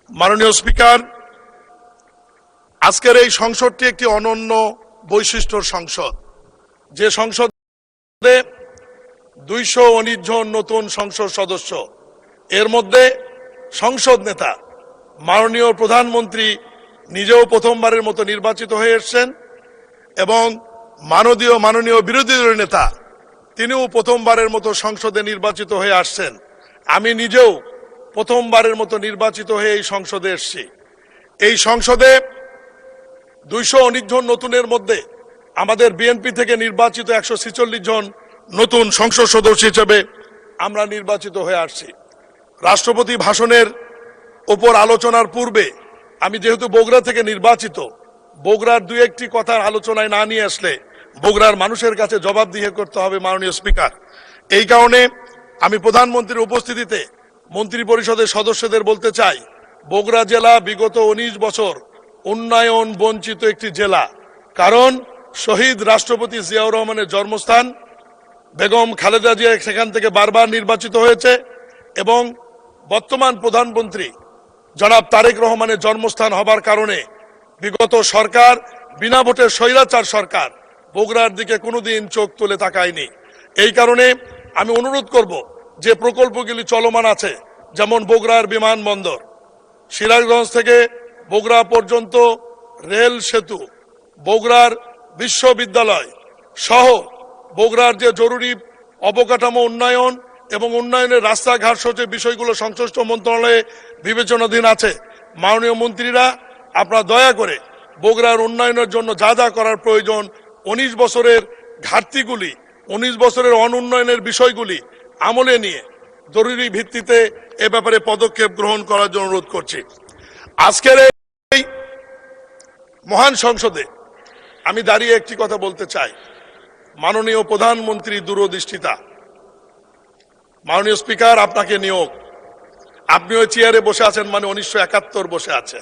মাননীয় স্পিকার, আজকের এই সংসদটি একটি অনন্য বৈশিষ্ট্যর সংসদ, যে সংসদে 219 জন নতুন সংসদ সদস্য, এর মধ্যে সংসদ নেতা মাননীয় প্রধানমন্ত্রী নিজেও প্রথমবারের মতো নির্বাচিত হয়ে এসেছেন এবং মাননীয় বিরোধী দলের নেতা তিনিও প্রথমবারের মতো সংসদে নির্বাচিত হয়ে আসছেন। আমি নিজেও প্রথমবারের মতো নির্বাচিত হয়ে এই সংসদে এসেছি। এই সংসদে 219 জন নতুনের মধ্যে আমাদের বিএনপি থেকে নির্বাচিত 146 জন নতুন সংসদ সদস্য হিসেবে আমরা নির্বাচিত হয়ে আসছি। রাষ্ট্রপতি ভাষণের ওপর আলোচনার পূর্বে আমি যেহেতু বগুড়া থেকে নির্বাচিত, বগুড়ার দু একটি কথার আলোচনায় না নিয়ে আসলে বগুড়ার মানুষের কাছে জবাবদিহি করতে হবে মাননীয় স্পিকার। এই কারণে আমি প্রধানমন্ত্রীর উপস্থিতিতে মন্ত্রী পরিষদের সদস্যদের বলতে চাই, বগুড়া জেলা বিগত 19 বছর উন্নয়ন বঞ্চিত একটি জেলা। কারণ শহীদ রাষ্ট্রপতি জিয়াউর রহমানের জন্মস্থান, বেগম খালেদা জিয়া সেখান থেকে বারবার নির্বাচিত হয়েছে এবং বর্তমান প্রধানমন্ত্রী জনাব তারেক রহমানের জন্মস্থান হবার কারণে বিগত সরকার, বিনা ভোটের স্বৈরাচার সরকার, বগুড়ার দিকে কোনোদিন চোখ তুলে তাকায়নি। এই কারণে আমি অনুরোধ করব যে প্রকল্পগুলি চলমান আছে, যেমন বগুড়ার বিমানবন্দর, সিরাজগঞ্জ থেকে বগুড়া পর্যন্ত রেল সেতু, বগুড়ার বিশ্ববিদ্যালয় সহ বগুড়ার যে জরুরি অবকাঠামো উন্নয়ন এবং উন্নয়নের রাস্তাঘাট সহ যে বিষয়গুলো সংশ্লিষ্ট মন্ত্রণালয়ে বিবেচনাধীন আছে, মাননীয় মন্ত্রীরা আপনারা দয়া করে বগুড়ার উন্নয়নের জন্য যা যা করার প্রয়োজন, 19 বছরের ঘাটতিগুলি, 19 বছরের অনুন্নয়নের বিষয়গুলি আমলে নিয়ে জরুরি ভিত্তিতে এ ব্যাপারে পদক্ষেপ গ্রহণ করার জন্য অনুরোধ করছি। আজকের এই মহান সংসদে আমি দাঁড়িয়ে একটি কথা বলতে চাই, মাননীয় প্রধানমন্ত্রী দূরদৃষ্টিতা। মাননীয় স্পিকার, আপনাকে নিয়োগ, আপনি ওই চেয়ারে বসে আছেন মানে 1971 বসে আছে।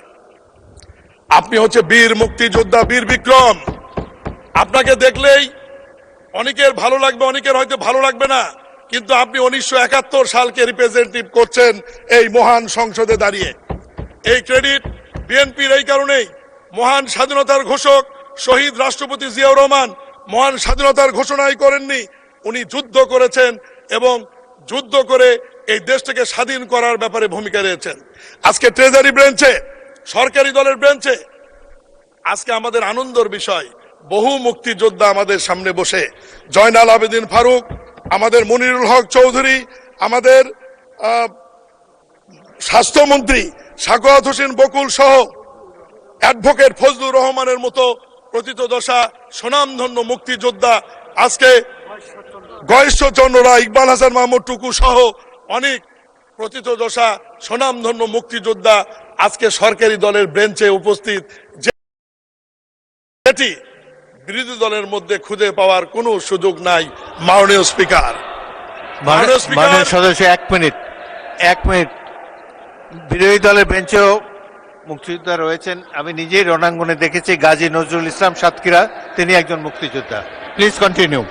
আপনি হচ্ছে বীর মুক্তিযোদ্ধা, বীর বিক্রম। আপনাকে দেখলেই অনেকের ভালো লাগবে, অনেকের হয়তো ভালো লাগবে না, কিন্তু আপনি 1971 সালকে রিপ্রেজেন্টেটিভ করছেন এই মহান সংসদে দাঁড়িয়ে। এই ক্রেডিট বিএনপির এই কারণেই, মহান স্বাধীনতার ঘোষক শহীদ রাষ্ট্রপতি জিয়াউর রহমান মহান স্বাধীনতার ঘোষণাই করেননি, উনি যুদ্ধ করেছেন এবং যুদ্ধ করে এই দেশটাকে স্বাধীন করার ব্যাপারে ভূমিকা রয়েছেন। আজকে ট্রেজারি ব্রাঞ্চে, সরকারি দলের ব্রাঞ্চে আজকে আমাদের আনন্দের বিষয়, বহু মুক্তিযোদ্ধা আমাদের সামনে বসে, জয়নাল আবেদিন ফারুক, আমাদের মনিরুল হক চৌধুরী, আমাদের স্বাস্থ্যমন্ত্রী সাখাওয়াত হোসেন বকুল সহ অ্যাডভোকেট ফজলুর রহমানের মতো প্রথিতযশা স্বনামধন্য মুক্তিযোদ্ধা, আজকে গয়েশ্বরচন্দ্ররা, ইকবাল হাসান মাহমুদ টুকু সহ অনেক প্রথিতযশা স্বনামধন্য মুক্তিযোদ্ধা আজকে সরকারি দলের বেঞ্চে উপস্থিত, যেটি বিরোধী দলের মধ্যে খুঁজে পাওয়ার কোনো সুযোগ নাই। মাননীয় স্পিকার, মাননীয় সদস্য, এক মিনিট, বিরোধী দলের বেঞ্চেও মুক্তিযোদ্ধা রয়েছেন। আমি নিজেই রণাঙ্গনে দেখেছি গাজী নজরুল ইসলাম সাতক্ষীরা, তিনি একজন মুক্তিযোদ্ধা। Please continue.